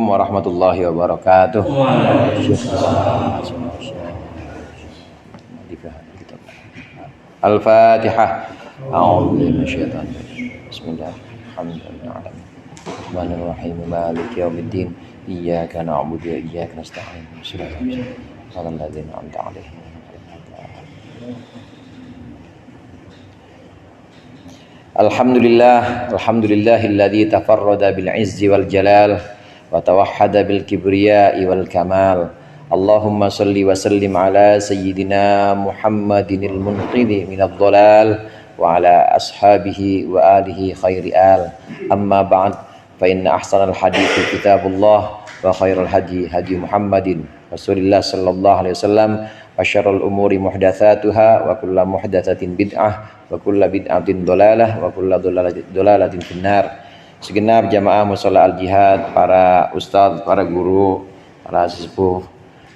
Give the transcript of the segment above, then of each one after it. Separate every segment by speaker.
Speaker 1: warahmatullahi wabarakatuh. Al-Fatihah. A'udzu minasyaitonir rajim. Bismillahirrahmanirrahim. Rahmanir-Rahim. Maliki yaumiddin. Iyyaka na'budu wa iyyaka nasta'in. Shiratal ladzina an'amta 'alaihim. Alhamdulillahilladzi tafarrada bil 'izzi wal jalal wa tawahhada bil kibriya'i wal kamal. Allahumma shalli wa sallim ala sayyidina Muhammadinil munqidhi minadh dhalal wa ala ashabihi wa alihi khairi al. Amma ba'd, fa inna ahsanal hadithi kitabullah wa khairal hadi hadi Muhammadin Rasulillah sallallahu alaihi wasallam wa syarrul umuri muhdatsatuha wa kullu muhdatsatin bid'ah wa kullu bid'atin dhalalah wa kullu dhalalatin finnar. Segenap jamaah mushola al-jihad, para ustadz, para guru, para sesepuh,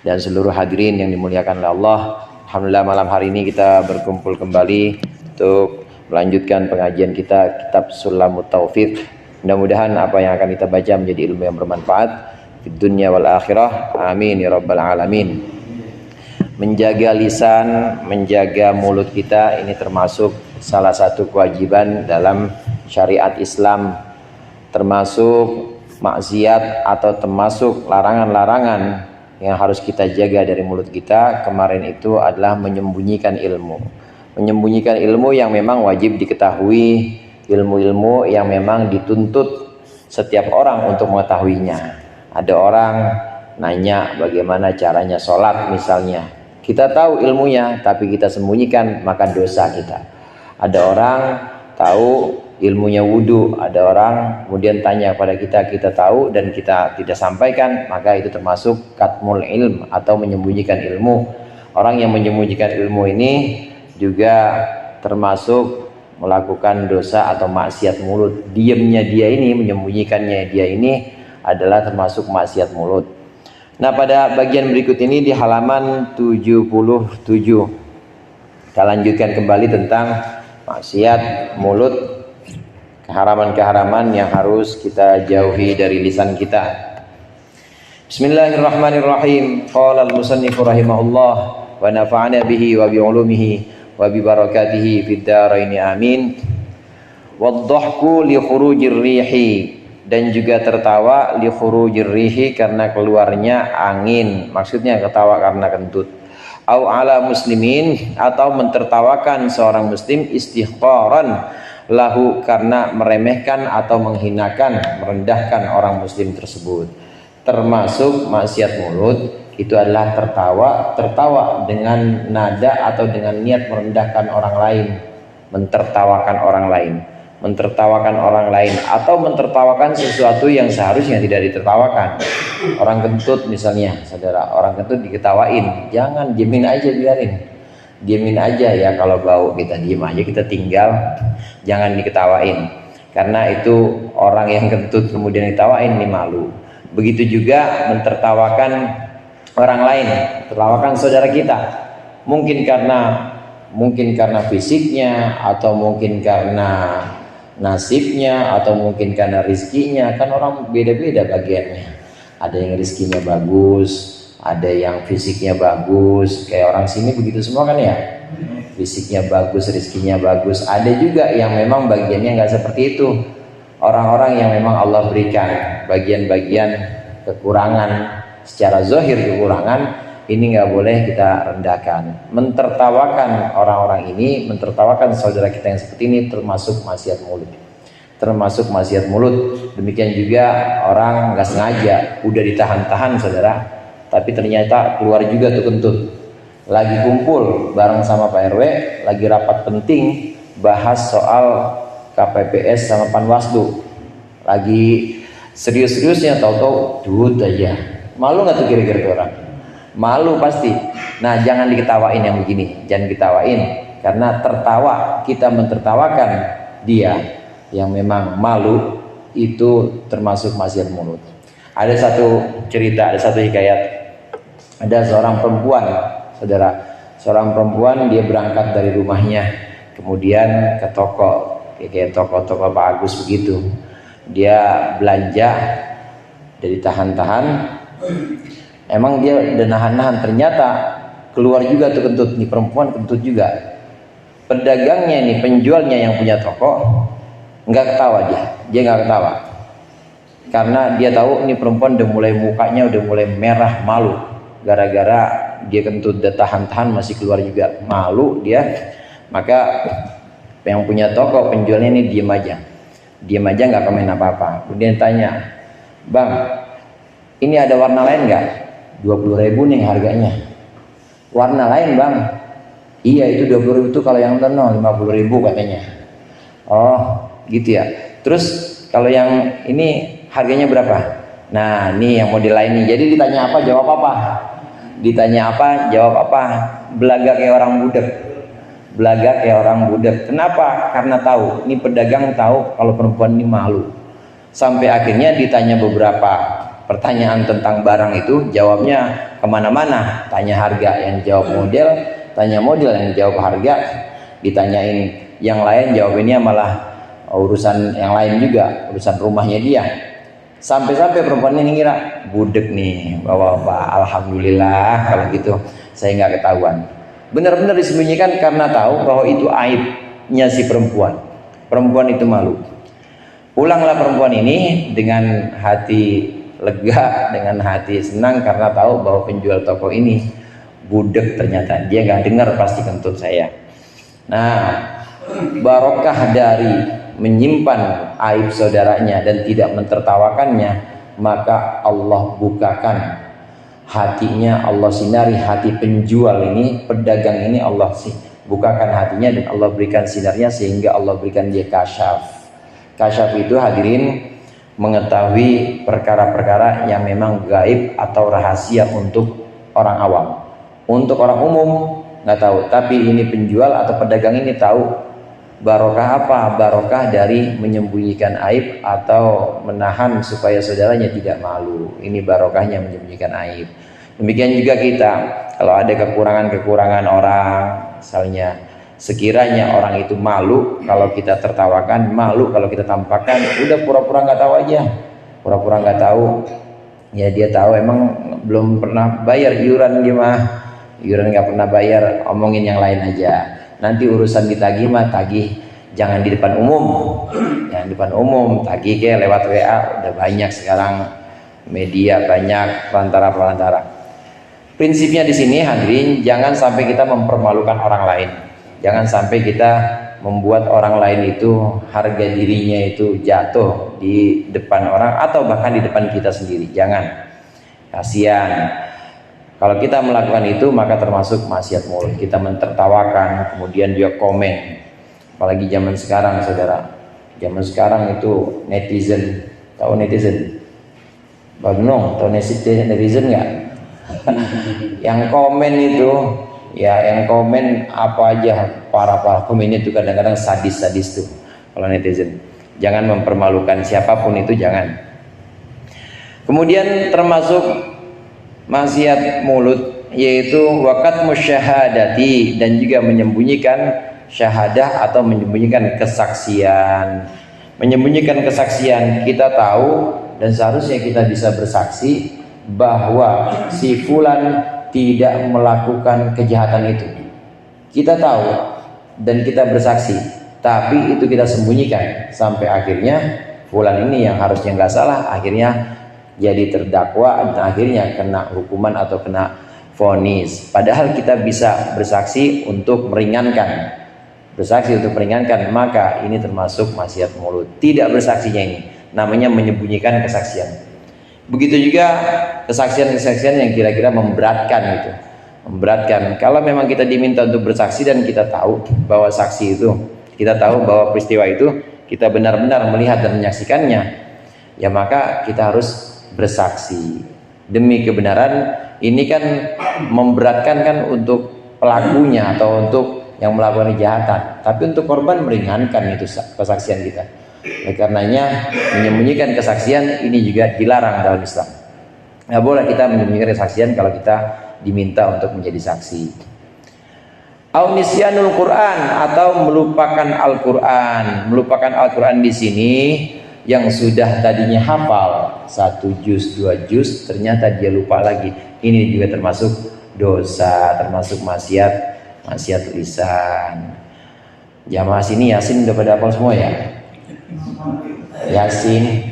Speaker 1: dan seluruh hadirin yang dimuliakan oleh Allah. Alhamdulillah malam hari ini kita berkumpul kembali untuk melanjutkan pengajian kita kitab Sulamut Taufiq. Mudah-mudahan apa yang akan kita baca menjadi ilmu yang bermanfaat di dunia wal akhirah. Amin ya rabbal alamin. Menjaga lisan, menjaga mulut kita, ini termasuk salah satu kewajiban dalam syariat Islam, termasuk maksiat atau termasuk larangan-larangan yang harus kita jaga dari mulut kita. Kemarin itu adalah menyembunyikan ilmu. Menyembunyikan ilmu yang memang wajib diketahui, ilmu-ilmu yang memang dituntut setiap orang untuk mengetahuinya. Ada orang nanya bagaimana caranya sholat misalnya. Kita tahu ilmunya tapi kita sembunyikan, maka dosa kita. Ada orang tahu ilmunya wudu, ada orang kemudian tanya kepada kita, kita tahu dan kita tidak sampaikan, maka itu termasuk katmul ilm atau menyembunyikan ilmu. Orang yang menyembunyikan ilmu ini juga termasuk melakukan dosa atau maksiat mulut. Diamnya dia ini, menyembunyikannya dia ini adalah termasuk maksiat mulut. Nah, pada bagian berikut ini di halaman 77 kita lanjutkan kembali tentang maksiat mulut, keharaman-keharaman yang harus kita jauhi dari lisan kita. Bismillahirrahmanirrahim. Qala al-musannif rahimahullah wa nafa'ana bihi wa bi ulumihi wa bi barakatihi fid dharain amin. Wadh-dhahku li khurujir rihi, dan juga tertawa li khurujir rihi karena keluarnya angin, maksudnya ketawa karena kentut. Au ala muslimin, atau mentertawakan seorang muslim istihqaran lahu, karena meremehkan atau menghinakan, merendahkan orang muslim tersebut. Termasuk maksiat mulut itu adalah tertawa dengan nada atau dengan niat merendahkan orang lain, mentertawakan orang lain, atau mentertawakan sesuatu yang seharusnya tidak ditertawakan. Orang kentut misalnya, saudara, orang kentut diketawain, jangan diemin aja, diamin aja ya, kalau bau kita diem aja, kita tinggal, jangan diketawain, karena itu orang yang kentut kemudian diketawain ini malu. Begitu juga mentertawakan orang lain, tertawakan saudara kita, mungkin karena fisiknya, atau mungkin karena nasibnya, atau mungkin karena rizkinya. Kan orang beda-beda bagiannya, ada yang rizkinya bagus, ada yang fisiknya bagus, kayak orang sini begitu semua kan ya, fisiknya bagus, rizkinya bagus. Ada juga yang memang bagiannya nggak seperti itu, orang-orang yang memang Allah berikan bagian-bagian kekurangan, secara zahir kekurangan, ini nggak boleh kita rendahkan. Mentertawakan orang-orang ini, mentertawakan saudara kita yang seperti ini, termasuk maksiat mulut. Demikian juga orang nggak sengaja, udah ditahan-tahan saudara, tapi ternyata keluar juga tuh kentut. Lagi kumpul bareng sama Pak RW, lagi rapat penting bahas soal KPPS sama Panwaslu, lagi serius-seriusnya, tahu-tahu duit aja. Malu nggak tuh kira-kira tuh orang? Malu pasti. Nah, jangan diketawain yang begini, jangan diketawain, karena tertawa, kita mentertawakan dia yang memang malu, itu termasuk maksiat mulut. Ada satu cerita, ada satu hikayat. Ada seorang perempuan, saudara, seorang perempuan, dia berangkat dari rumahnya, kemudian ke toko, kayak toko-toko Pak Agus begitu. Dia belanja Jadi tahan-tahan, emang dia udah nahan-nahan, ternyata keluar juga tuh kentut. Nih perempuan kentut juga. Pedagangnya nih, penjualnya yang punya toko nggak ketawa, dia nggak ketawa, karena dia tahu ini perempuan udah mulai, mukanya udah mulai merah malu gara-gara dia kentut, udah tahan-tahan masih keluar juga, malu dia. Maka yang punya toko, penjualnya ini diem aja nggak komen apa-apa. Kemudian tanya, bang, ini ada warna lain nggak? 20.000 nih harganya. Warna lain bang? Iya, itu 20.000 itu kalau yang tenang, 50.000 katanya. Oh gitu ya. Terus kalau yang ini harganya berapa? Nah ini yang model lain nih. Jadi ditanya apa jawab apa, ditanya apa jawab apa. Belaga kayak orang budek, belaga kayak orang budek. Kenapa? Karena tahu, ini pedagang tahu kalau perempuan ini malu. Sampai akhirnya ditanya beberapa pertanyaan tentang barang itu, jawabnya kemana-mana. Tanya harga, yang jawab model. Tanya model, yang jawab harga. Ditanyain yang lain, jawabinnya malah urusan yang lain juga, urusan rumahnya dia. Sampai-sampai perempuan ini ngira budek nih, bapak-bapak, alhamdulillah kalau gitu saya nggak ketahuan. Benar-benar disembunyikan karena tahu bahwa itu aibnya si perempuan. Perempuan itu malu. Pulanglah perempuan ini dengan hati lega, dengan hati senang karena tahu bahwa penjual toko ini budek, ternyata dia nggak dengar pasti kentut saya. Nah, barokah dari menyimpan aib saudaranya dan tidak mentertawakannya, maka Allah bukakan hatinya, Allah sinari hati penjual ini, pedagang ini, Allah sih bukakan hatinya dan Allah berikan sinarnya sehingga Allah berikan dia kasyaf. Kasyaf itu hadirin mengetahui perkara-perkara yang memang gaib atau rahasia untuk orang awam. Untuk orang umum nggak tahu, tapi ini penjual atau pedagang ini tahu. Barokah apa? Barokah dari menyembunyikan aib atau menahan supaya saudaranya tidak malu. Ini barokahnya menyembunyikan aib. Demikian juga kita, kalau ada kekurangan-kekurangan orang, misalnya sekiranya orang itu malu kalau kita tertawakan, malu kalau kita tampakkan, udah pura-pura nggak tahu aja, pura-pura nggak tahu. Ya dia tahu emang belum pernah bayar iuran, gimana? Iuran nggak pernah bayar, omongin yang lain aja. Nanti urusan ditagih mah tagih jangan di depan umum, jangan di depan umum, tagih kayak lewat WA, udah banyak sekarang media, banyak perantara. Prinsipnya di sini hadirin, jangan sampai kita mempermalukan orang lain, jangan sampai kita membuat orang lain itu harga dirinya itu jatuh di depan orang atau bahkan di depan kita sendiri. Jangan, kasihan. Kalau kita melakukan itu maka termasuk maksiat mulut. Kita mentertawakan, kemudian dia komen. Apalagi zaman sekarang, saudara. Zaman sekarang itu netizen. Tahu netizen? Bagnong, tahu netizen nggak? Yang komen itu, ya yang komen apa aja, para komen itu kadang-kadang sadis-sadis tuh. Kalau netizen, jangan mempermalukan siapapun itu, jangan. Kemudian termasuk maksiat mulut yaitu wakat musyahadati, dan juga menyembunyikan syahadah atau menyembunyikan kesaksian. Menyembunyikan kesaksian, kita tahu dan seharusnya kita bisa bersaksi bahwa si fulan tidak melakukan kejahatan itu. Kita tahu dan kita bersaksi, tapi itu kita sembunyikan sampai akhirnya fulan ini yang harusnya nggak salah akhirnya jadi terdakwa dan akhirnya kena hukuman atau kena vonis. Padahal kita bisa bersaksi untuk meringankan, maka ini termasuk maksiat mulut. Tidak bersaksinya ini namanya menyembunyikan kesaksian. Begitu juga kesaksian-kesaksian yang kira-kira memberatkan itu. Memberatkan. Kalau memang kita diminta untuk bersaksi dan kita tahu bahwa saksi itu, kita tahu bahwa peristiwa itu kita benar-benar melihat dan menyaksikannya, ya maka kita harus bersaksi demi kebenaran. Ini kan memberatkan kan untuk pelakunya atau untuk yang melakukan kejahatan, tapi untuk korban meringankan itu kesaksian kita. Oleh karenanya menyembunyikan kesaksian ini juga dilarang dalam Islam. Nggak boleh kita menyembunyikan kesaksian kalau kita diminta untuk menjadi saksi. Au nisyanul Quran, atau melupakan Al-Quran. Melupakan Al-Quran di sini yang sudah tadinya hafal 1 juz 2 juz ternyata dia lupa lagi. Ini juga termasuk dosa, termasuk maksiat lisan. Jamaah sini Yasin udah pada hafal semua ya? Yasin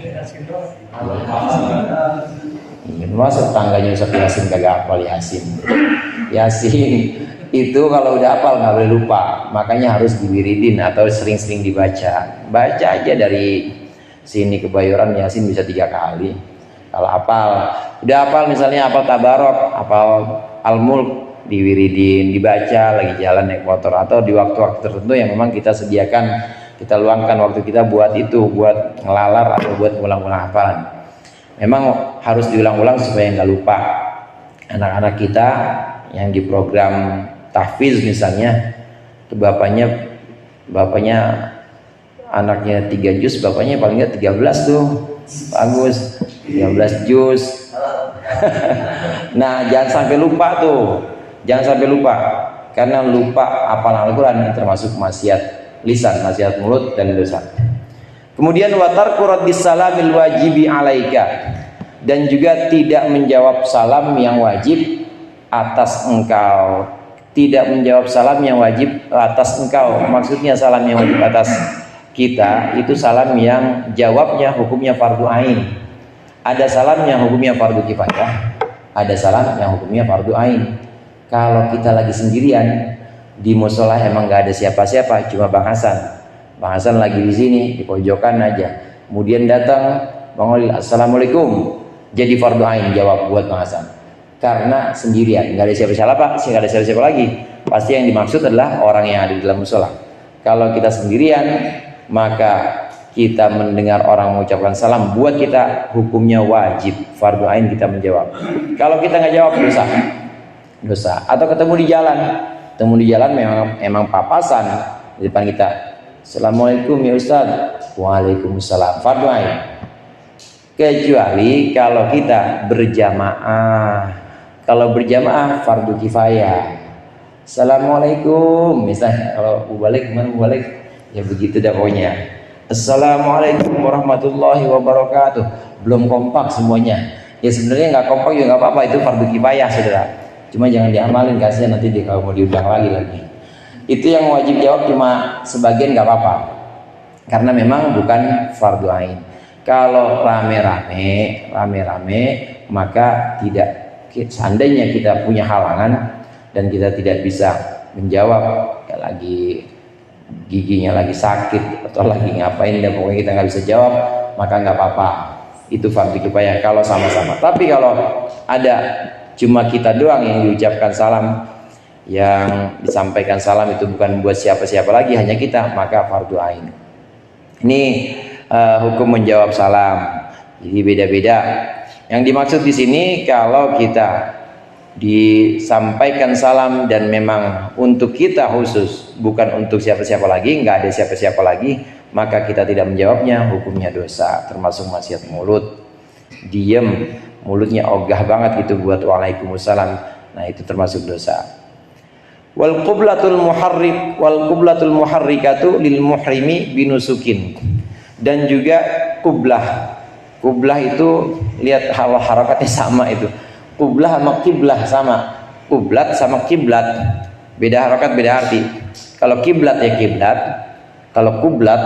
Speaker 1: masuk tangganya Ustaz Yasin kagak hafal Yasin. Yasin itu kalau udah hafal nggak boleh lupa, makanya harus diwiridin atau sering-sering dibaca. Baca aja dari sini ke Bayoran Yasin bisa 3 kali. Kalau udah hafal misalnya hafal Tabarok, hafal Al-Mulk, diwiridin, dibaca lagi jalan naik motor atau di waktu-waktu tertentu yang memang kita sediakan, kita luangkan waktu kita buat itu, buat ngelalar atau buat ngulang-ngulang hafalan. Memang harus diulang-ulang supaya nggak lupa. Anak-anak kita yang di program tahfiz misalnya, itu bapaknya anaknya 3 juz, bapaknya paling nggak 13 tuh, bagus, 13 juz. Nah jangan sampai lupa tuh, jangan sampai lupa, karena lupa hafal Al-Quran termasuk maksiat lisan, maksiat mulut dan dosa. Kemudian watarku raddis salamil wajibi alaika, dan juga tidak menjawab salam yang wajib atas engkau. Tidak menjawab salam yang wajib atas engkau, maksudnya salam yang wajib atas kita itu salam yang jawabnya hukumnya fardu ain. Ada salam yang hukumnya fardu kifayah, ada salam yang hukumnya fardu ain. Kalau kita lagi sendirian di musola emang nggak ada siapa-siapa, cuma Bang Hasan lagi di sini di pojokan aja. Kemudian datang Bang Olil, assalamualaikum, jadi fardu ain jawab buat Bang Hasan. Karena sendirian, nggak ada siapa-siapa lagi. Pasti yang dimaksud adalah orang yang ada di dalam musola. Kalau kita sendirian, maka kita mendengar orang mengucapkan salam, buat kita hukumnya wajib, fardu ain kita menjawab. Kalau kita nggak jawab dosa. Atau ketemu di jalan memang papasan di depan kita, assalamualaikum ya Ustaz, waalaikumsalam, fardu ain. Kecuali kalau kita berjamaah. Kalau berjamaah fardu kifayah. Assalamualaikum, misalnya kalau mubalik ya begitu dah pokoknya. Assalamualaikum warahmatullahi wabarakatuh. Belum kompak semuanya. Ya sebenarnya nggak kompak juga nggak apa-apa, itu fardu kifayah saudara. Cuma jangan diamalin, kasihan nanti kalau mau diundang lagi. Itu yang wajib jawab cuma sebagian nggak apa-apa. Karena memang bukan fardu ain. Kalau rame-rame maka tidak, seandainya kita punya halangan dan kita tidak bisa menjawab, ya lagi giginya lagi sakit atau lagi ngapain dan pokoknya kita nggak bisa jawab, maka nggak apa-apa, itu fardu kifayah kalau sama-sama. Tapi kalau ada cuma kita doang yang diucapkan salam, yang disampaikan salam itu bukan buat siapa-siapa lagi, hanya kita, maka fardu ain. Ini hukum menjawab salam. Jadi beda-beda. Yang dimaksud di sini kalau kita disampaikan salam dan memang untuk kita khusus, bukan untuk siapa-siapa lagi, nggak ada siapa-siapa lagi, maka kita tidak menjawabnya, hukumnya dosa, termasuk maksiat mulut. Diem, mulutnya ogah banget gitu buat waalaikumsalam, nah itu termasuk dosa. Wal qublatul muharrikatu lil muhrimi binusukin. Dan juga kublah itu lihat harakatnya sama itu. Kublah sama kiblah sama. Kublat sama kiblat. Beda harakat, beda arti. Kalau kiblat ya kiblat, kalau kublat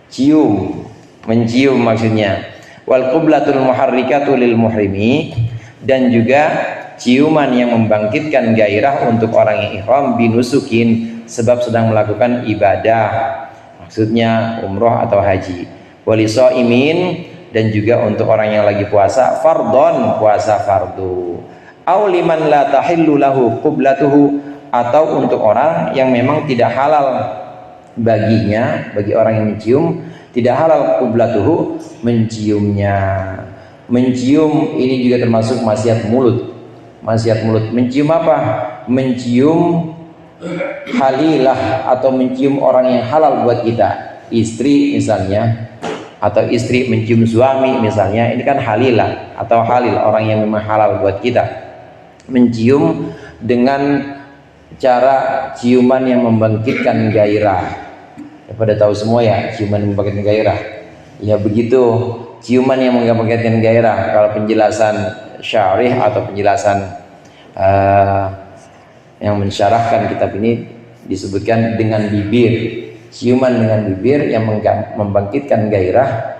Speaker 1: cium, mencium maksudnya. Wal qublatul muharrikatu lil muhrimi, dan juga ciuman yang membangkitkan gairah untuk orang yang ihram binusukin, sebab sedang melakukan ibadah. Maksudnya umroh atau haji. Walisaimin, dan juga untuk orang yang lagi puasa fardhon, puasa fardu. Au liman la tahillu lahu qublatuhu, atau untuk orang yang memang tidak halal baginya, bagi orang yang mencium tidak halal qublatuhu, menciumnya. Mencium ini juga termasuk maksiat mulut. Maksiat mulut. Mencium apa? Mencium halilah, atau mencium orang yang halal buat kita, istri misalnya, atau istri mencium suami misalnya, ini kan halilah atau halil, orang yang memang halal buat kita. Mencium dengan cara ciuman yang membangkitkan gairah. Ya, pada tahu semua ya ciuman yang membangkitkan gairah. Ya begitu, ciuman yang mengakibatkan gairah. Kalau penjelasan syarih atau penjelasan yang mensyarahkan kitab ini disebutkan dengan bibir. Ciuman dengan bibir yang membangkitkan gairah,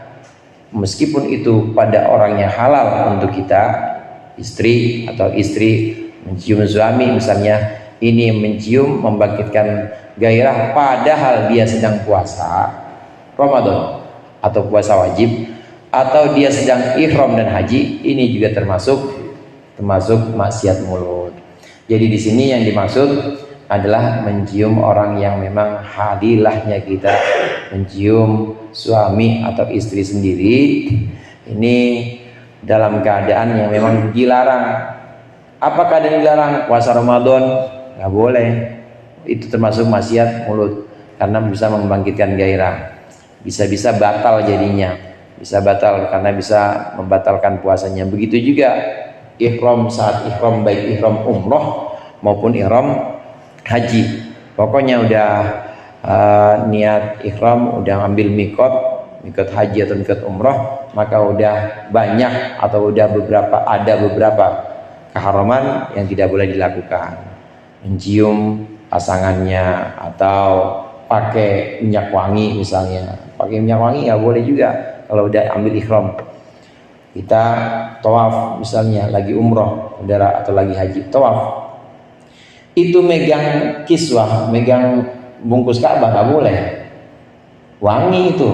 Speaker 1: meskipun itu pada orang yang halal untuk kita, istri atau istri mencium suami misalnya, ini mencium membangkitkan gairah padahal dia sedang puasa Ramadan atau puasa wajib, atau dia sedang ihram dan haji, ini juga termasuk maksiat mulut. Jadi di sini yang dimaksud adalah mencium orang yang memang hadilahnya kita mencium suami atau istri sendiri, ini dalam keadaan yang memang dilarang. Apa keadaan dilarang? Puasa Ramadan nggak boleh, itu termasuk maksiat mulut karena bisa membangkitkan gairah, bisa-bisa batal jadinya, bisa batal karena bisa membatalkan puasanya. Begitu juga ihram, saat ihram, baik ihram umroh maupun ihram haji, pokoknya udah niat ihram, udah ambil mikot haji atau mikot umroh, maka udah banyak atau udah ada beberapa keharaman yang tidak boleh dilakukan. Mencium pasangannya atau pakai minyak wangi misalnya, pakai minyak wangi nggak boleh juga kalau udah ambil ihram. Kita tawaf misalnya lagi umroh saudara atau lagi haji tawaf, itu megang kiswah, megang bungkus Ka'bah nggak boleh. Wangi itu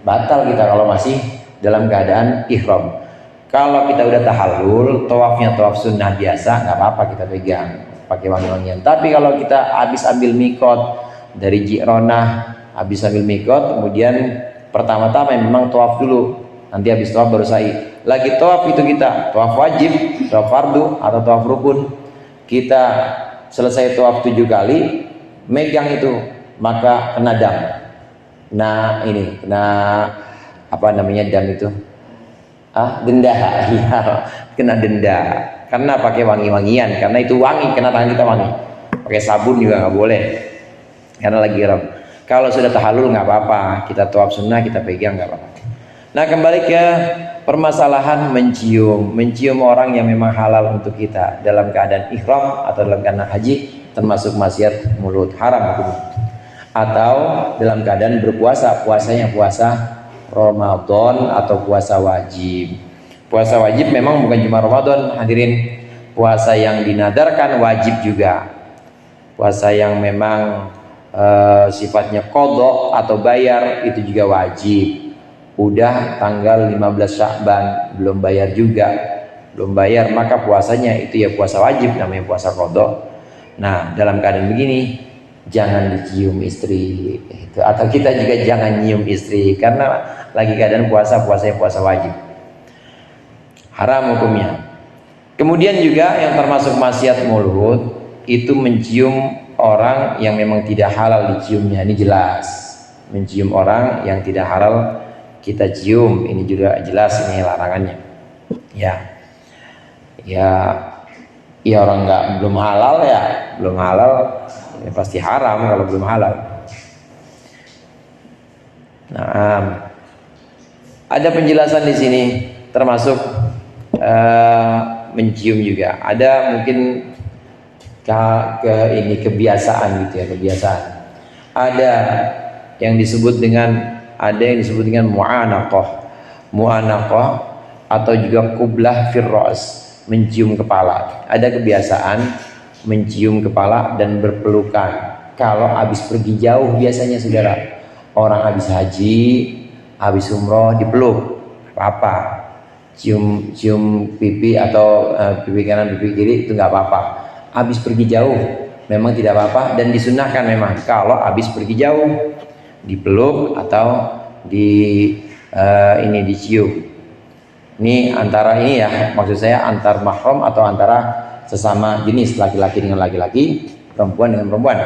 Speaker 1: batal kita kalau masih dalam keadaan ihram. Kalau kita udah tahallul, tawafnya tawaf sunnah biasa, nggak apa-apa kita pegang pakai wangi-wangian. Tapi kalau kita habis ambil mikot dari Ji'ronah, habis ambil mikot, kemudian pertama-tama memang tawaf dulu, nanti habis tawaf baru sa'i. Lagi tawaf itu kita tawaf wajib, tawaf fardu atau tawaf rukun, kita selesai tawaf 7 kali, megang itu, maka kena dam. Nah ini, kena apa namanya dam itu? Denda, ya, kena denda. Karena pakai wangi-wangian, karena itu wangi, kena tangan kita wangi. Pakai sabun juga nggak boleh, karena lagi ihram. Kalau sudah tahallul nggak apa-apa, kita tawaf sunnah kita pegang nggak apa-apa. Nah kembali ke permasalahan mencium orang yang memang halal untuk kita dalam keadaan ihram atau dalam keadaan haji, termasuk maksiat mulut, haram hukumnya. Atau dalam keadaan berpuasa, puasanya puasa Ramadan atau puasa wajib. Puasa wajib memang bukan cuma Ramadan, hadirin. Puasa yang dinadarkan wajib juga. Puasa yang memang sifatnya qadha atau bayar itu juga wajib. Udah tanggal 15 Sya'ban belum bayar juga, belum bayar, maka puasanya itu ya puasa wajib, namanya puasa qadha. Nah dalam keadaan begini jangan dicium istri itu, atau kita juga jangan nyium istri karena lagi keadaan puasa wajib, haram hukumnya. Kemudian juga yang termasuk maksiat mulut itu mencium orang yang memang tidak halal diciumnya. Ini jelas, mencium orang yang tidak halal kita cium, ini juga jelas ini larangannya. Ya orang belum halal ya pasti haram kalau belum halal. Nah, ada penjelasan di sini termasuk mencium juga. Ada mungkin kebiasaan gitu ya, kebiasaan. Ada yang disebut dengan mu'anaqah atau juga qublah firras, mencium kepala. Ada kebiasaan mencium kepala dan berpelukan kalau habis pergi jauh. Biasanya saudara, orang habis haji, habis umroh dipeluk, apa-apa. Cium pipi atau pipi kanan pipi kiri itu nggak apa-apa. Habis pergi jauh memang tidak apa-apa, dan disunahkan memang kalau habis pergi jauh dipeluk atau dicium. Ini antara ini ya, maksud saya antar mahram atau antara sesama jenis, laki-laki dengan laki-laki, perempuan dengan perempuan.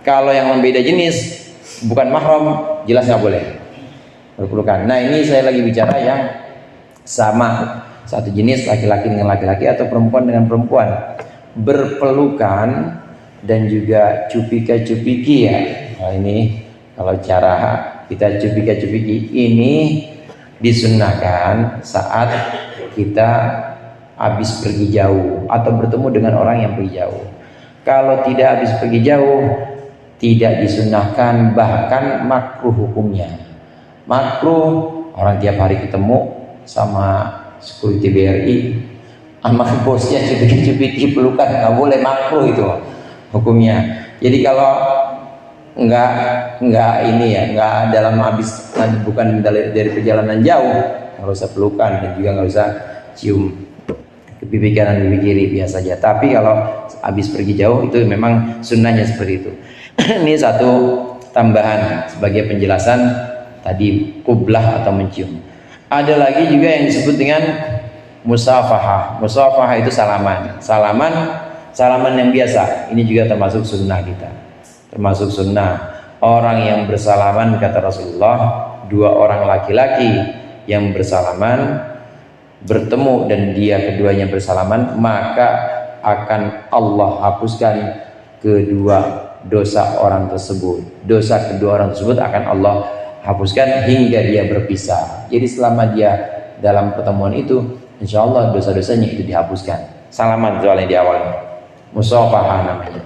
Speaker 1: Kalau yang beda jenis bukan mahram, jelas nggak boleh berpelukan. Nah ini saya lagi bicara yang sama, satu jenis, laki-laki dengan laki-laki atau perempuan dengan perempuan, berpelukan dan juga cupika-cupiki ya. Nah ini kalau cara kita cupika-cupiki ini Disunnahkan saat kita habis pergi jauh atau bertemu dengan orang yang pergi jauh. Kalau tidak habis pergi jauh, tidak disunnahkan, bahkan makruh hukumnya. Makruh orang tiap hari ketemu sama security BRI, sama bosnya cubit-cubit pelukan, nggak boleh, makruh itu hukumnya. Jadi kalau nggak ini ya, nggak dalam habis, bukan dari perjalanan jauh, nggak usah pelukan dan juga nggak usah cium ke pipi kanan pipi kiri, biasa saja. Tapi kalau habis pergi jauh itu memang sunnahnya seperti itu. Ini satu tambahan sebagai penjelasan tadi qublah atau mencium. Ada lagi juga yang disebut dengan musafahah. Musafahah itu salaman yang biasa. Ini juga termasuk sunnah kita. Termasuk sunnah orang yang bersalaman, kata Rasulullah, dua orang laki-laki yang bersalaman bertemu dan dia keduanya bersalaman, maka akan Allah hapuskan kedua dosa orang tersebut. Dosa kedua orang tersebut akan Allah hapuskan hingga dia berpisah. Jadi selama dia dalam pertemuan itu, insya Allah dosa-dosanya itu dihapuskan. Salaman soalnya di awalnya, musafahah namanya.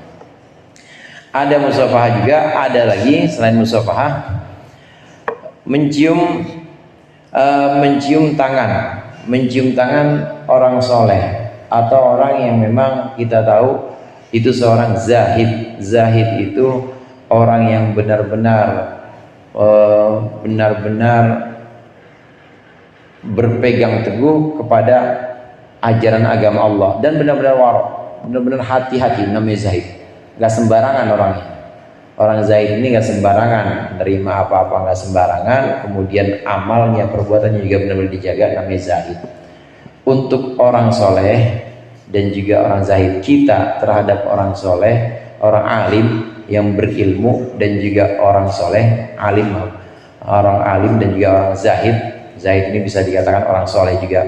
Speaker 1: Ada musafahah juga, ada lagi selain musafahah, mencium tangan. Mencium tangan orang soleh atau orang yang memang kita tahu itu seorang zahid. Zahid itu orang yang benar-benar berpegang teguh kepada ajaran agama Allah dan benar-benar warok, benar-benar hati-hati, namanya zahid. Gak sembarangan orangnya. Orang zahid ini gak sembarangan, nerima apa-apa gak sembarangan, kemudian amalnya, perbuatannya juga benar-benar dijaga, namanya zahid. Untuk orang soleh dan juga orang zahid, kita terhadap orang soleh, orang alim yang berilmu, dan juga orang soleh, orang alim dan juga orang zahid. Zahid ini bisa dikatakan orang soleh juga.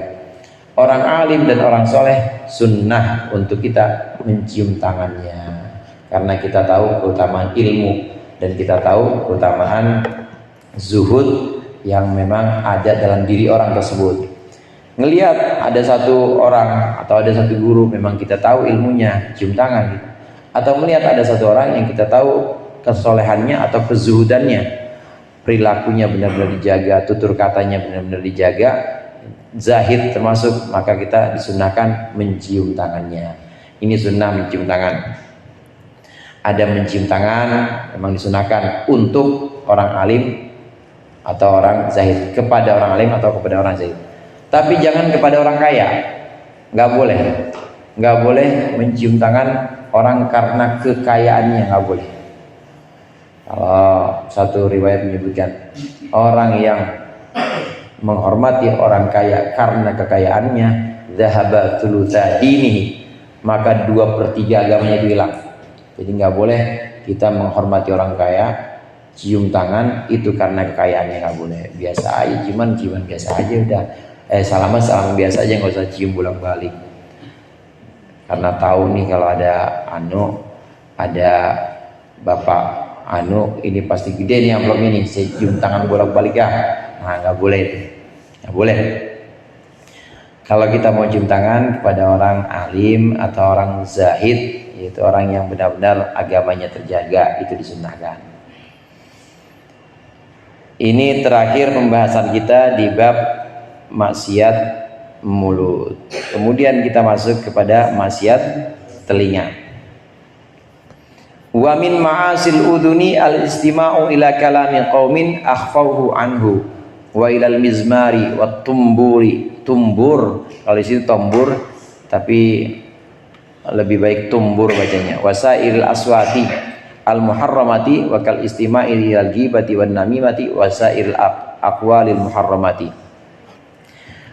Speaker 1: Orang alim dan orang soleh sunnah untuk kita mencium tangannya, karena kita tahu keutamaan ilmu dan kita tahu keutamaan zuhud yang memang ada dalam diri orang tersebut. Ngelihat ada satu orang atau ada satu guru memang kita tahu ilmunya, cium tangan gitu. Atau melihat ada satu orang yang kita tahu kesolehannya atau kezuhudannya, perilakunya benar-benar dijaga, tutur katanya benar-benar dijaga, zahid termasuk, maka kita disunahkan mencium tangannya. Ini sunnah mencium tangan. Ada mencium tangan memang disunahkan untuk orang alim atau orang zahid, kepada orang alim atau kepada orang zahid. Tapi jangan kepada orang kaya, nggak boleh mencium tangan orang karena kekayaannya, nggak boleh. Kalau satu riwayat menyebutkan orang yang menghormati orang kaya karena kekayaannya, zahaba thulutsa dinihi, maka 2/3 agamanya itu hilang. Jadi nggak boleh kita menghormati orang kaya, cium tangan itu karena kekayaannya, nggak boleh. Biasa aja, ciuman biasa aja udah. Salaman biasa aja, nggak usah cium bolak-balik. Karena tahu nih kalau ada bapak ini pasti gede nih amplopnya nih, saya cium tangan bolak-balik ya. Nah, nggak boleh itu, nggak boleh. Kalau kita mau cium tangan kepada orang alim atau orang zahid, yaitu orang yang benar-benar agamanya terjaga, itu disunnahkan. Ini terakhir pembahasan kita di bab maksiat mulut. Kemudian kita masuk kepada maksiat telinga. Wa min ma'asil udhuni al-istima'u ila kalami qaumin akhfawhu anhu wa ilal mizmari wat tumburi. Tumbur, kalau di sini tombur, tapi lebih baik tumbur bacanya. Wasail aswati al-muharramati wa kal istima'i ilal ghibati wan namimati wasail aqwalil muharramati.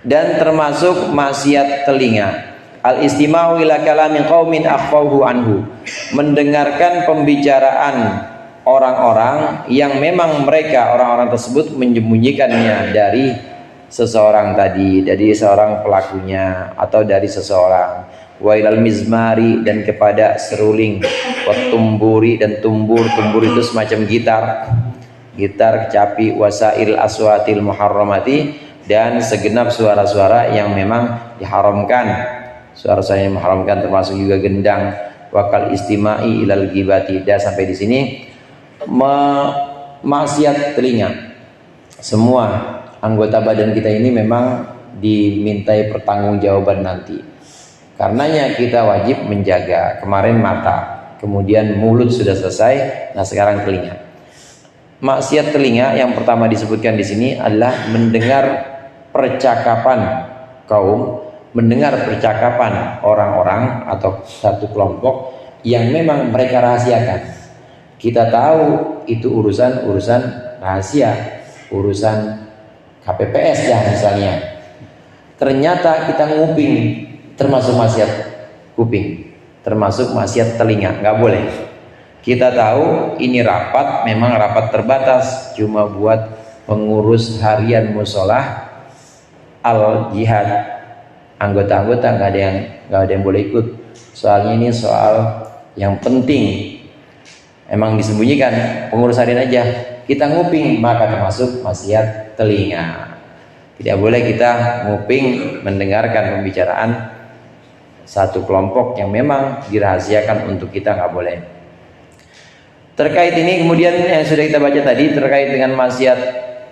Speaker 1: Dan termasuk maksiat telinga, al-istima'u ila kalamin qaumin akhfawhu anhu, mendengarkan pembicaraan orang-orang yang memang mereka orang-orang tersebut menyembunyikannya dari seseorang tadi, dari seorang pelakunya atau dari seseorang. Wa ilal mizmari, dan kepada seruling, wa tumburi, dan tumbur itu semacam gitar, kecapi, wasail aswatil muharramati, dan segenap suara-suara yang memang diharamkan. Suara-suara yang mengharamkan termasuk juga gendang, wakal istimai ilal ghibati. Dan sampai di sini maksiat telinga. Semua anggota badan kita ini memang dimintai pertanggungjawaban nanti. Karenanya kita wajib menjaga. Kemarin mata, kemudian mulut sudah selesai, nah sekarang telinga. Maksiat telinga yang pertama disebutkan di sini adalah mendengar percakapan kaum, mendengar percakapan orang-orang atau satu kelompok yang memang mereka rahasiakan. Kita tahu itu urusan rahasia, urusan KPPS ya misalnya. Ternyata kita nguping, termasuk maksiat kuping, termasuk maksiat telinga, nggak boleh. Kita tahu ini rapat, memang rapat terbatas, cuma buat pengurus harian musolah al jihad, anggota-anggota nggak ada yang boleh ikut. Soalnya ini soal yang penting, emang disembunyikan, pengurus harian aja. Kita nguping maka termasuk maksiat telinga. Tidak boleh kita nguping mendengarkan pembicaraan satu kelompok yang memang dirahasiakan untuk kita, nggak boleh. Terkait ini kemudian yang sudah kita baca tadi terkait dengan maksiat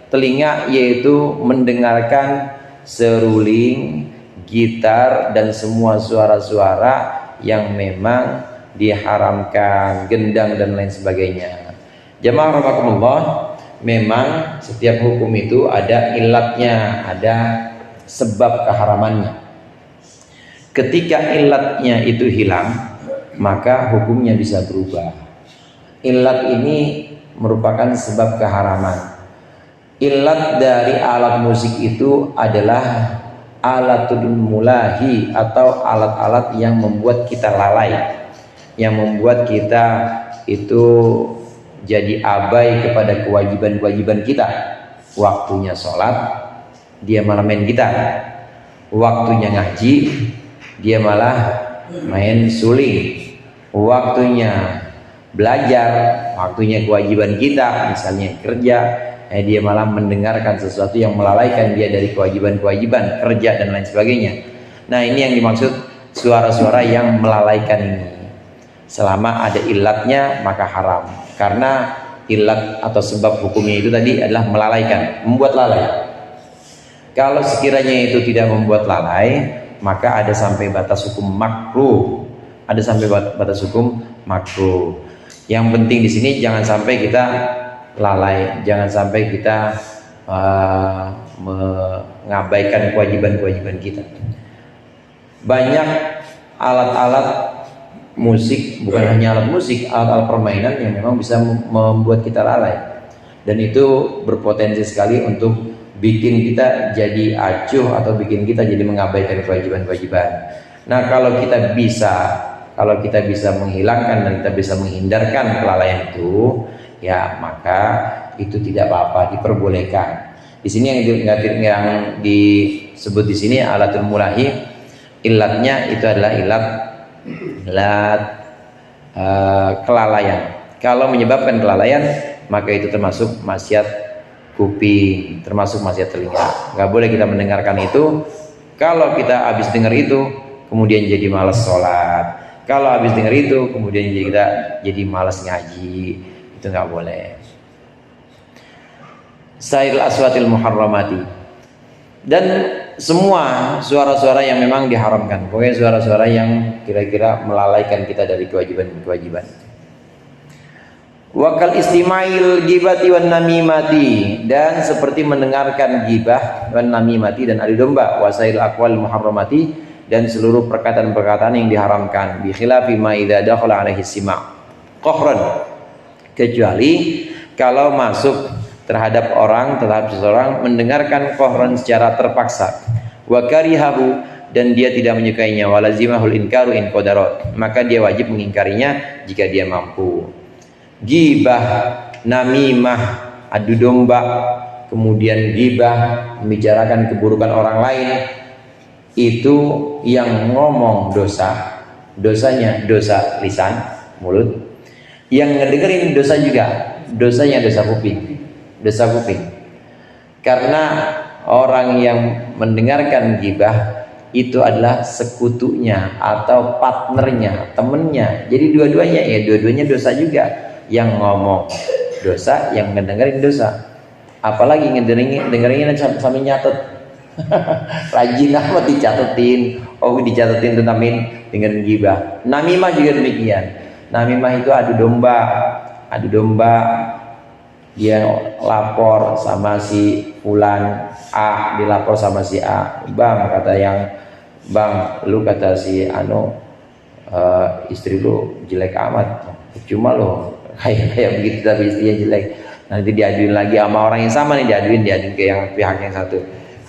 Speaker 1: telinga, yaitu mendengarkan seruling, gitar dan semua suara-suara yang memang diharamkan, gendang dan lain sebagainya. Jamaah rahimakumullah, memang setiap hukum itu ada ilatnya, ada sebab keharamannya. Ketika ilatnya itu hilang, maka hukumnya bisa berubah. Ilat ini merupakan sebab keharaman. Ilat dari alat musik itu adalah alatul mulahi, atau alat-alat yang membuat kita lalai, yang membuat kita itu jadi abai kepada kewajiban-kewajiban kita. Waktunya sholat, dia malah main gitar. Waktunya ngaji, dia malah main suling. Waktunya belajar, waktunya kewajiban kita, misalnya kerja, dia malah mendengarkan sesuatu yang melalaikan dia dari kewajiban-kewajiban kerja dan lain sebagainya. Nah, ini yang dimaksud suara-suara yang melalaikan ini. Selama ada ilatnya maka haram, karena ilat atau sebab hukumnya itu tadi adalah melalaikan, membuat lalai. Kalau sekiranya itu tidak membuat lalai, maka ada sampai batas hukum makruh, ada sampai batas hukum makruh. Yang penting di sini jangan sampai kita lalai, jangan sampai kita mengabaikan kewajiban-kewajiban kita. Banyak alat-alat musik, bukan hanya alat musik, alat-alat permainan yang memang bisa membuat kita lalai, dan itu berpotensi sekali untuk bikin kita jadi acuh atau bikin kita jadi mengabaikan kewajiban-kewajiban. Nah, kalau kita bisa menghilangkan dan kita bisa menghindarkan kelalaian itu, ya maka itu tidak apa-apa, diperbolehkan. Di sini yang disebut di sini alatul mulahi, ilatnya itu adalah ilat kelalaian. Kalau menyebabkan kelalaian, maka itu termasuk maksiat kuping, termasuk maksiat telinga. Nggak boleh kita mendengarkan itu. Kalau kita habis dengar itu, kemudian jadi malas sholat. Kalau habis dengar itu, kemudian kita jadi malas ngaji, itu nggak boleh. Sairil aswatil muharramati, dan semua suara-suara yang memang diharamkan, pokoknya suara-suara yang kira-kira melalaikan kita dari kewajiban-kewajiban. Wakal istimail gibati wan namimati, dan seperti mendengarkan gibah wan namimati dan adu domba, wasail aqwal muharramati, dan seluruh perkataan-perkataan yang diharamkan. Bi khilafi ma idza dakhala alaihi sima' qahran, kecuali kalau masuk terhadap seseorang mendengarkan qahran secara terpaksa, wa karihahu, dan dia tidak menyukainya, walazimahul inkaru in qadarat, maka dia wajib mengingkarinya jika dia mampu. Gibah, namimah, adu domba, kemudian gibah, membicarakan keburukan orang lain, itu yang ngomong dosanya dosa lisan, mulut. Yang ngedengerin dosa juga, dosanya dosa kuping. Karena orang yang mendengarkan gibah itu adalah sekutunya atau partnernya, temennya. Jadi dua-duanya dosa juga. Yang ngomong dosa, yang ngedengerin dosa. Apalagi ngedengerinnya sambil nyatet. Rajin amat dicatetin. Oh, dicatetin tuh dengerin gibah. Namimah juga demikian. Namimah itu adu domba. Dia lapor sama si fulan A, dilapor sama si A. Bang, lu kata si istri lu jelek amat. Cuma lo kayak begitu tapi istrinya jelek. Nanti diaduin lagi sama orang yang sama nih, diaduin ke yang pihak yang satu.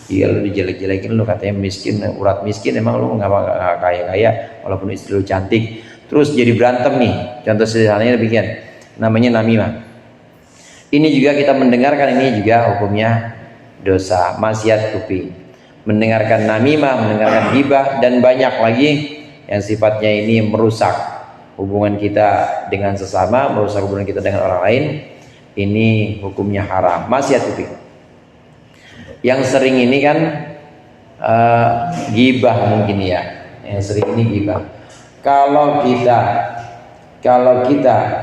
Speaker 1: Iya, lu dijelek-jelekin, lu katanya miskin, urat miskin, emang lu nggak kaya walaupun istri lu cantik. Terus jadi berantem nih. Contoh sederhananya demikian. Namanya namimah. Ini juga kita mendengarkan, ini juga hukumnya dosa, maksiat kuping. Mendengarkan namimah, mendengarkan gibah, dan banyak lagi yang sifatnya ini merusak hubungan kita dengan sesama, merusak hubungan kita dengan orang lain. Ini hukumnya haram, maksiat kuping. Yang sering ini kan gibah mungkin ya, yang sering ini gibah. Kalau kita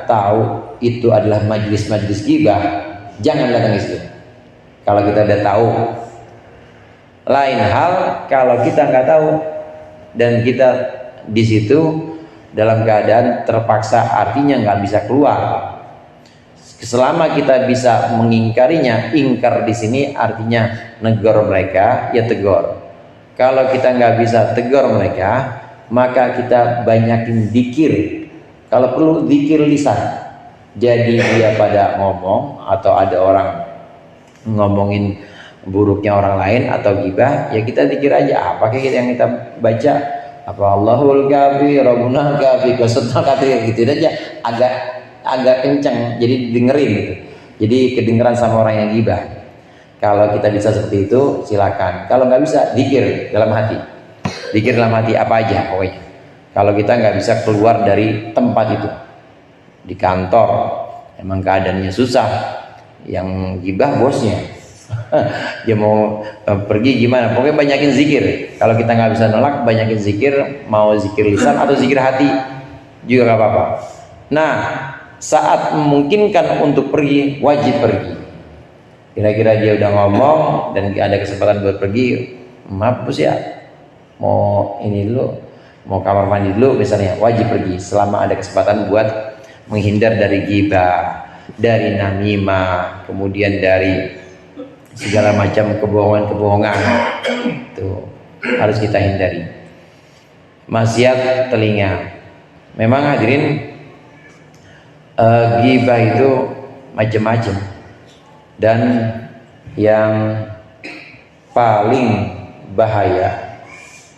Speaker 1: tahu itu adalah majelis gibah, jangan datang ke situ. Kalau kita udah tahu. Lain hal kalau kita nggak tahu dan kita di situ dalam keadaan terpaksa, artinya nggak bisa keluar. Selama kita bisa mengingkarinya, ingkar di sini artinya negor mereka, ya tegur. Kalau kita nggak bisa tegur mereka, maka kita banyakin dzikir. Kalau perlu dzikir lisan. Jadi dia pada ngomong atau ada orang ngomongin buruknya orang lain atau gibah, ya kita dzikir aja. Apa kayak yang kita baca? Apa Allahul kafi, Rabbuna kafi, Qasatna kafi, gitu aja. Agak kencang, jadi dengerin gitu. Jadi kedengeran sama orang yang gibah. Kalau kita bisa seperti itu, silakan. Kalau nggak bisa, dzikir dalam hati. Dzikir dalam hati apa aja pokoknya. Kalau kita nggak bisa keluar dari tempat itu, di kantor, emang keadaannya susah. Yang gibah bosnya. Dia mau pergi gimana? Pokoknya banyakin zikir. Kalau kita nggak bisa nolak, banyakin zikir. Mau zikir lisan atau zikir hati juga nggak apa-apa. Nah, saat memungkinkan untuk pergi, wajib pergi. Kira-kira dia udah ngomong dan ada kesempatan buat pergi, maaf bos ya, mau ini dulu, mau kamar mandi dulu misalnya, wajib pergi selama ada kesempatan buat menghindar dari ghibah, dari namimah, kemudian dari segala macam kebohongan itu harus kita hindari. Maksiat telinga, memang hadirin, ghibah itu macam-macam, dan yang paling bahaya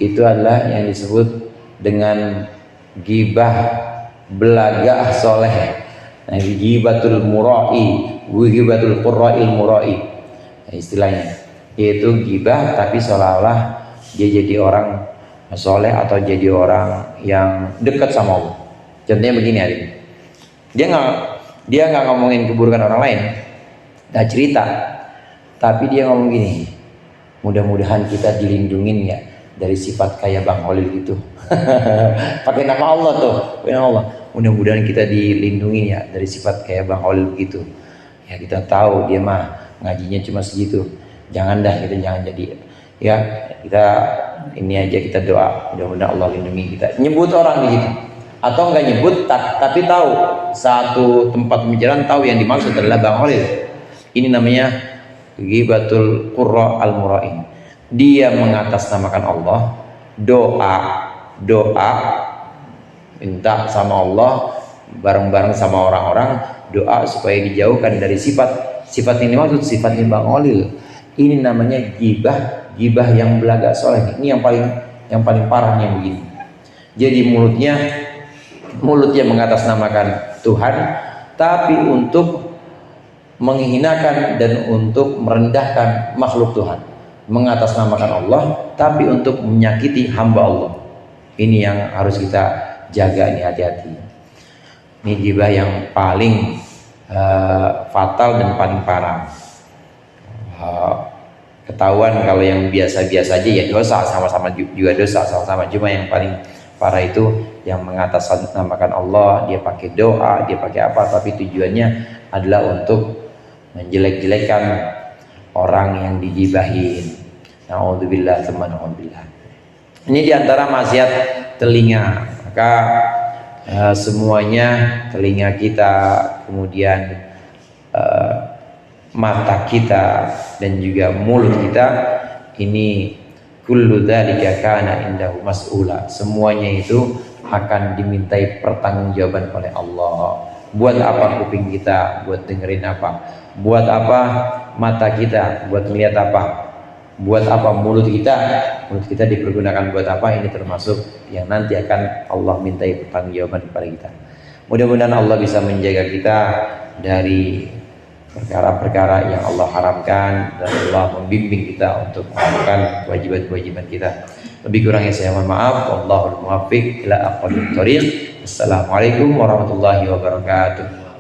Speaker 1: itu adalah yang disebut dengan ghibah belagah soleh. Nah, ghibatul murai, ghibatul qurra'il murai, istilahnya, yaitu ghibah tapi seolah-olah dia jadi orang soleh atau jadi orang yang dekat sama Allah. Contohnya begini adik, dia nggak ngomongin keburukan orang lain, nggak cerita, tapi dia ngomong gini, mudah-mudahan kita dilindungin ya dari sifat kayak Bang Holil gitu. Pakai nama Allah tuh, pakai nama Allah. Mudah-mudahan kita dilindungi ya dari sifat kayak Bang Holil gitu. Ya kita tahu dia mah ngajinya cuma segitu. Jangan jadi. Ya kita ini aja, kita doa mudah-mudahan Allah lindungi kita. Nyebut orang begitu. Atau enggak nyebut tapi tahu satu tempat pembicaraan, tahu yang dimaksud adalah Bang Holil. Ini namanya ghibatul qurra al-mura'in. Dia mengatasnamakan Allah, doa minta sama Allah bareng-bareng sama orang-orang, doa supaya dijauhkan dari sifat yang dimaksud, sifatnya Bang Holil. Ini namanya ghibah yang belagak soleh. Ini yang paling parahnya begini. Jadi mulutnya mengatasnamakan Tuhan, tapi untuk menghinakan dan untuk merendahkan makhluk Tuhan. Mengatasnamakan Allah, tapi untuk menyakiti hamba Allah. Ini yang harus kita jaga, ini hati-hati. Ini ghibah yang paling fatal dan paling parah. ketahuan kalau yang biasa-biasa aja ya dosa, sama-sama juga dosa, sama-sama. Cuma yang paling parah itu yang mengatasnamakan Allah, dia pakai doa, dia pakai apa, tapi tujuannya adalah untuk menjelek-jelekan orang yang digibahin. Na'udzubillah, na'udzubillah. Ini diantara maksiat telinga. Maka semuanya, telinga kita, kemudian mata kita, dan juga mulut kita, ini kullu dzalika kana indahu mas'ula. Semuanya itu akan dimintai pertanggungjawaban oleh Allah. Buat apa kuping kita? Buat dengerin apa? Buat apa mata kita? Buat melihat apa? Buat apa mulut kita? Mulut kita dipergunakan buat apa? Ini termasuk yang nanti akan Allah mintai pertanggungjawaban kepada kita. Mudah-mudahan Allah bisa menjaga kita dari perkara-perkara yang Allah haramkan, dan Allah membimbing kita untuk melakukan kewajiban-kewajiban kita. Lebih kurangnya saya mohon maaf. Wallahul muwaffiq ila aqwamit thoriq. Assalamualaikum warahmatullahi wabarakatuh.